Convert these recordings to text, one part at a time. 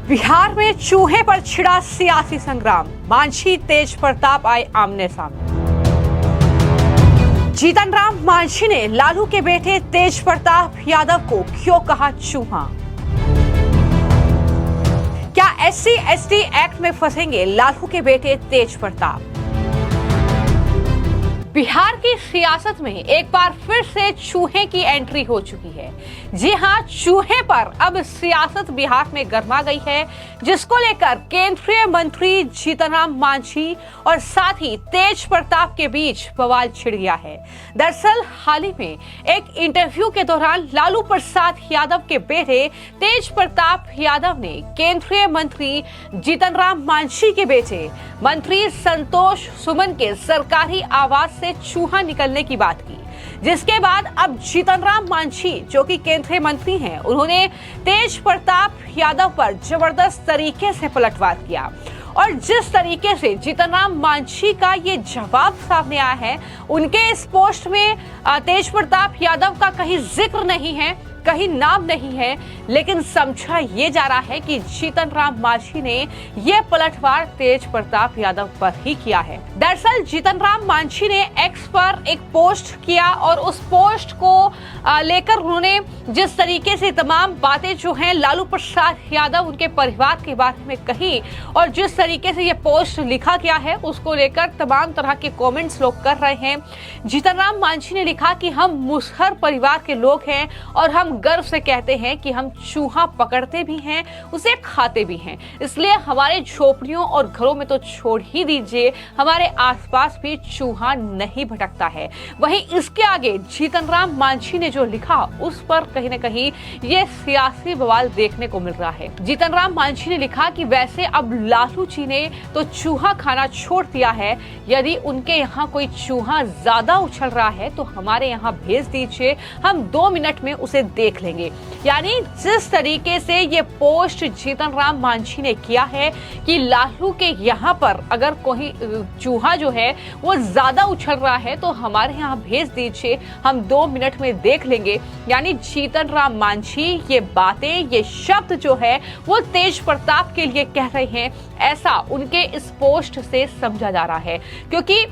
बिहार में चूहे पर छिड़ा सियासी संग्राम, मांझी तेज प्रताप आए आमने सामने। जीतन राम मांझी ने लालू के बेटे तेज प्रताप यादव को क्यों कहा चूहा? क्या SC/ST एक्ट में फंसेंगे लालू के बेटे तेज प्रताप? बिहार की सियासत में एक बार फिर से चूहे की एंट्री हो चुकी है। जी हां, चूहे पर अब सियासत बिहार में गर्मा गई है, जिसको लेकर केंद्रीय मंत्री जीतन राम मांझी और साथ ही तेज प्रताप के बीच बवाल छिड़ गया है। दरअसल हाल ही में एक इंटरव्यू के दौरान लालू प्रसाद यादव के बेटे तेज प्रताप यादव ने केंद्रीय मंत्री जीतन राम मांझी के बेटे मंत्री संतोष सुमन के सरकारी आवास से चूहा निकलने की बात की, जिसके बाद अब जीतन राम मांझी जो कि केंद्रीय मंत्री हैं, उन्होंने तेज प्रताप यादव पर जबरदस्त तरीके से पलटवार किया। और जिस तरीके से जीतन राम मांझी का ये जवाब सामने आया है, उनके इस पोस्ट में तेज प्रताप यादव का कहीं जिक्र नहीं है, कहीं नाम नहीं है, लेकिन समझा ये जा रहा है कि जीतन राम मांझी ने ये पलटवार तेज प्रताप यादव पर ही किया है। दरअसल जीतन राम मांझी ने एक्स पर एक पोस्ट किया और उस पोस्ट को लेकर उन्होंने जिस तरीके से तमाम बातें जो हैं लालू प्रसाद यादव उनके परिवार के बारे में कही और जिस तरीके से ये पोस्ट लिखा गया है, उसको लेकर तमाम तरह के कमेंट्स लोग कर रहे हैं। जीतन राम मांझी ने लिखा कि हम मुसहर परिवार के लोग हैं और हम गर्व से कहते हैं कि हम चूहा पकड़ते भी हैं, उसे खाते भी हैं, इसलिए हमारे झोपड़ियों और घरों में तो छोड़ ही दीजिए, हमारे आसपास भी चूहा नहीं भटकता है। वहीं इसके आगे जीतन राम मांझी ने जो लिखा, उस पर कहीं न कहीं ये सियासी बवाल देखने को मिल रहा है। जीतन राम मांझी ने लिखा कि वैसे अब लालू जी ने तो चूहा खाना छोड़ दिया है, यदि उनके यहाँ कोई चूहा ज्यादा उछल रहा है तो हमारे यहाँ भेज दीजिए, हम 2 मिनट में उसे देख लेंगे। यानी जिस तरीके से ये पोस्ट जीतन राम मांझी ने किया है कि लालू के यहाँ पर अगर कोई चूहा जो है वो ज्यादा उछल रहा है तो हमारे यहाँ भेज दीजिए, हम 2 मिनट में देख लेंगे। यानी जीतन राम मांझी ये बातें, ये शब्द जो है वो तेज प्रताप के लिए कह रहे हैं, ऐसा उनके इस पोस्ट से समझा जा रहा है। क्योंकि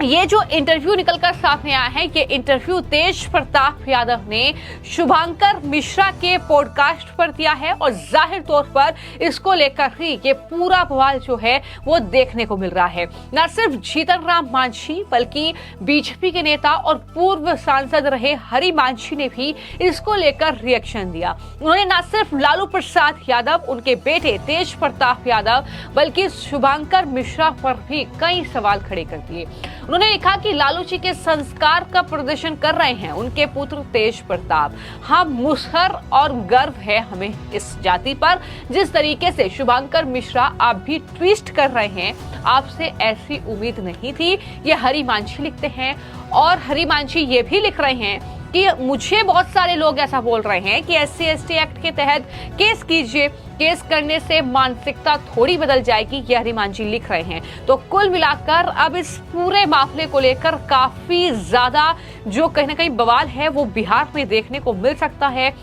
ये जो इंटरव्यू निकलकर सामने आया है, ये इंटरव्यू तेज प्रताप यादव ने शुभंकर मिश्रा के पॉडकास्ट पर दिया है और जाहिर तौर पर इसको लेकर ही ये पूरा बवाल जो है वो देखने को मिल रहा है। न सिर्फ जीतन राम मांझी बल्कि बीजेपी के नेता और पूर्व सांसद रहे हरि मांझी ने भी इसको लेकर रिएक्शन दिया। उन्होंने न सिर्फ लालू प्रसाद यादव, उनके बेटे तेज प्रताप यादव, बल्कि शुभंकर मिश्रा पर भी कई सवाल खड़े कर दिए। उन्होंने लिखा कि लालू जी के संस्कार का प्रदर्शन कर रहे हैं उनके पुत्र तेज प्रताप। हम मुसहर और गर्व है हमें इस जाति पर। जिस तरीके से शुभंकर मिश्रा आप भी ट्वीस्ट कर रहे हैं, आपसे ऐसी उम्मीद नहीं थी। ये हरि मांझी लिखते हैं और हरि मांझी ये भी लिख रहे हैं कि मुझे बहुत सारे लोग ऐसा बोल रहे हैं कि SC/ST एक्ट के तहत केस कीजिए, केस करने से मानसिकता थोड़ी बदल जाएगी, ये हरि मांझी लिख रहे हैं। तो कुल मिलाकर अब इस पूरे मामले को लेकर काफी ज्यादा जो कहीं ना कहीं बवाल है वो बिहार में देखने को मिल सकता है।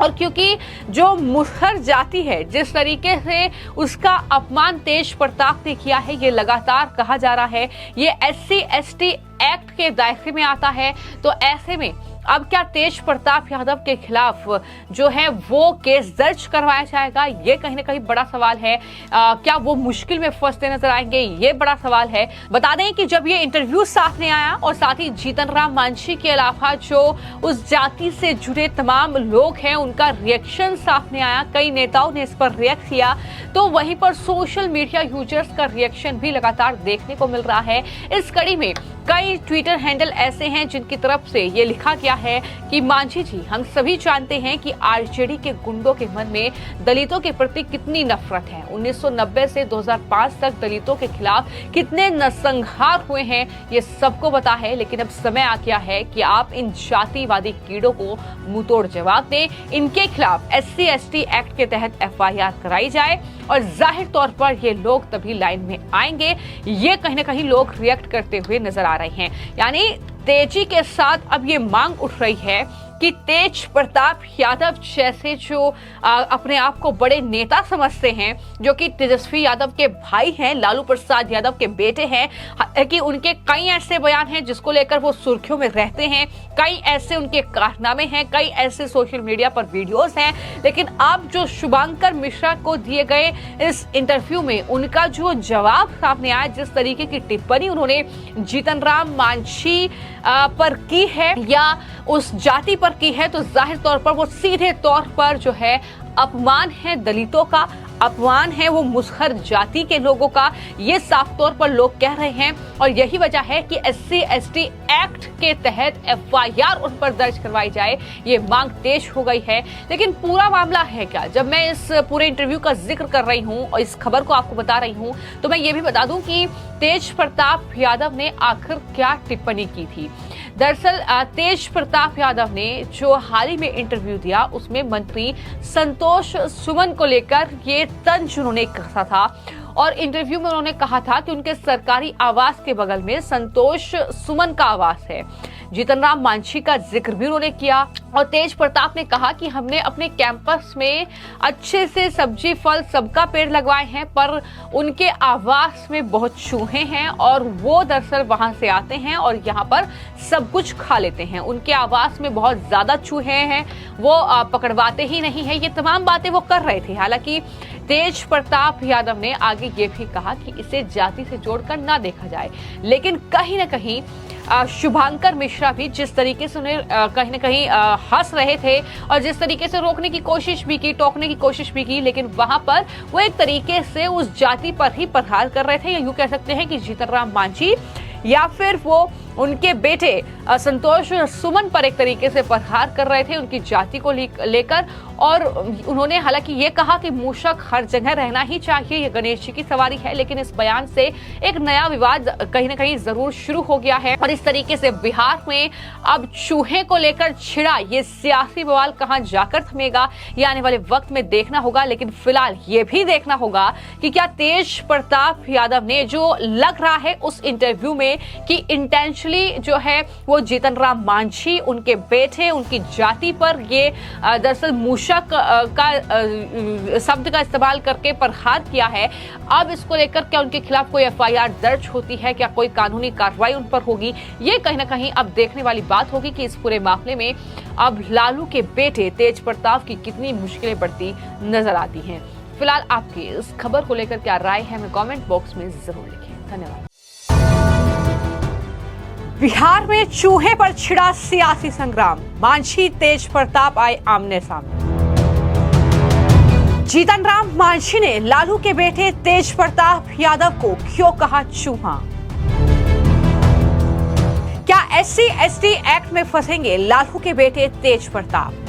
और क्योंकि जो मुसहर जाति है, जिस तरीके से उसका अपमान तेज प्रताप ने किया है, ये लगातार कहा जा रहा है ये SC/ST एक्ट के दायरे में आता है। तो ऐसे में अब क्या तेज प्रताप यादव के खिलाफ जो है वो केस दर्ज करवाया जाएगा, ये कहीं ना कहीं बड़ा सवाल है। क्या वो मुश्किल में फंसते नजर आएंगे, ये बड़ा सवाल है। बता दें कि जब ये इंटरव्यू सामने आया और साथ ही जीतन राम मांझी के अलावा जो उस जाति से जुड़े तमाम लोग हैं उनका रिएक्शन सामने आया, कई नेताओं ने इस पर रिएक्ट किया, तो वहीं पर सोशल मीडिया यूजर्स का रिएक्शन भी लगातार देखने को मिल रहा है। इस कड़ी में कई ट्विटर हैंडल ऐसे हैं जिनकी तरफ से ये लिखा गया है कि मांझी जी, हम सभी जानते हैं कि आरजेडी के गुंडों के मन में दलितों के प्रति कितनी नफरत है। 1990 से 2005 तक दलितों के खिलाफ कितने नरसंहार हुए हैं, ये सबको पता है। लेकिन अब समय आ गया है कि आप इन जातिवादी कीड़ों को मुंहतोड़ जवाब दें। इनके खिलाफ SC/ST एक्ट के तहत FIR कराई जाए और जाहिर तौर पर ये लोग तभी लाइन में आएंगे। ये कहीं ना कहीं लोग रिएक्ट करते हुए नजर आ रहे हैं। यानी तेजी के साथ अब ये मांग उठ रही है कि तेज प्रताप यादव जैसे जो अपने आप को बड़े नेता समझते हैं, जो कि तेजस्वी यादव के भाई हैं, लालू प्रसाद यादव के बेटे हैं, कि उनके कई ऐसे बयान हैं जिसको लेकर वो सुर्खियों में रहते हैं, कई ऐसे उनके कारनामे हैं, कई ऐसे सोशल मीडिया पर वीडियोस हैं। लेकिन अब जो शुभंकर मिश्रा को दिए गए इस इंटरव्यू में उनका जो जवाब सामने आया, जिस तरीके की टिप्पणी उन्होंने जीतन राम मांझी पर की है या उस जाति पर की है, तो जाहिर तौर पर वो सीधे तौर पर जो है अपमान है दलितों का, अपमान है वो मुसहर जाति के लोगों का, ये साफ तौर पर लोग कह रहे हैं। और यही वजह है कि SC/ST एक्ट के तहत FIR उन पर दर्ज करवाई जाए, ये मांग तेज हो गई है। लेकिन पूरा मामला है क्या? जब मैं इस पूरे इंटरव्यू का जिक्र कर रही हूं और इस खबर को आपको बता रही हूं, तो मैं ये भी बता दूं कि तेज प्रताप यादव ने आखिर क्या टिप्पणी की थी। दरअसल तेज प्रताप यादव ने जो हाल ही में इंटरव्यू दिया, उसमें मंत्री संतोष सुमन को लेकर ये तंज उन्होंने कसा था। और इंटरव्यू में उन्होंने कहा था कि उनके सरकारी आवास के बगल में संतोष सुमन का आवास है। जीतन राम मांझी का जिक्र भी उन्होंने किया और तेज प्रताप ने कहा कि हमने अपने कैंपस में अच्छे से सब्जी फल सबका पेड़ लगवाए हैं, पर उनके आवास में बहुत चूहे हैं और वो दरअसल वहां से आते हैं और यहाँ पर सब कुछ खा लेते हैं। उनके आवास में बहुत ज्यादा चूहे हैं, वो पकड़वाते ही नहीं है। ये तमाम बातें वो कर रहे थे। हालांकि तेज प्रताप यादव ने आगे ये भी कहा कि इसे जाति से जोड़कर ना देखा जाए, लेकिन कहीं ना कहीं शुभंकर मिश्रा भी जिस तरीके से उन्हें कहीं ना कहीं हंस रहे थे और जिस तरीके से रोकने की कोशिश भी की, टोकने की कोशिश भी की, लेकिन वहां पर वो एक तरीके से उस जाति पर ही प्रहार कर रहे थे। या यूं कह सकते हैं कि जीतन राम मांझी या फिर वो उनके बेटे संतोष सुमन पर एक तरीके से प्रहार कर रहे थे उनकी जाति को लेकर। और उन्होंने हालांकि ये कहा कि मूषक हर जगह रहना ही चाहिए, ये गणेश जी की सवारी है। लेकिन इस बयान से एक नया विवाद कहीं ना कहीं जरूर शुरू हो गया है और इस तरीके से बिहार में अब चूहे को लेकर छिड़ा ये सियासी बवाल कहां जाकर थमेगा, ये आने वाले वक्त में देखना होगा। लेकिन फिलहाल ये भी देखना होगा कि क्या तेज प्रताप यादव ने जो लग रहा है उस इंटरव्यू में कि इंटेंशनली जो है वो जीतन राम मांझी, उनके बेटे, उनकी जाति पर ये दरअसल मूषक का शब्द का इस्तेमाल करके प्रहार किया है। अब इसको लेकर क्या उनके खिलाफ कोई FIR दर्ज होती है, क्या कोई कानूनी कार्रवाई उन पर होगी, ये कहीं ना कहीं अब देखने वाली बात होगी कि इस पूरे मामले में अब लालू के बेटे तेज प्रताप की कितनी मुश्किलें बढ़ती नजर आती हैं। फिलहाल आपकी इस खबर को लेकर क्या राय है, हमें कमेंट बॉक्स में जरूर लिखें। धन्यवाद। बिहार में चूहे पर छिड़ा सियासी संग्राम, मांझी तेज प्रताप आए आमने सामने। जीतन राम मांझी ने लालू के बेटे तेज प्रताप यादव को क्यों कहा चूहा? क्या SC/ST एक्ट में फंसेंगे लालू के बेटे तेज प्रताप?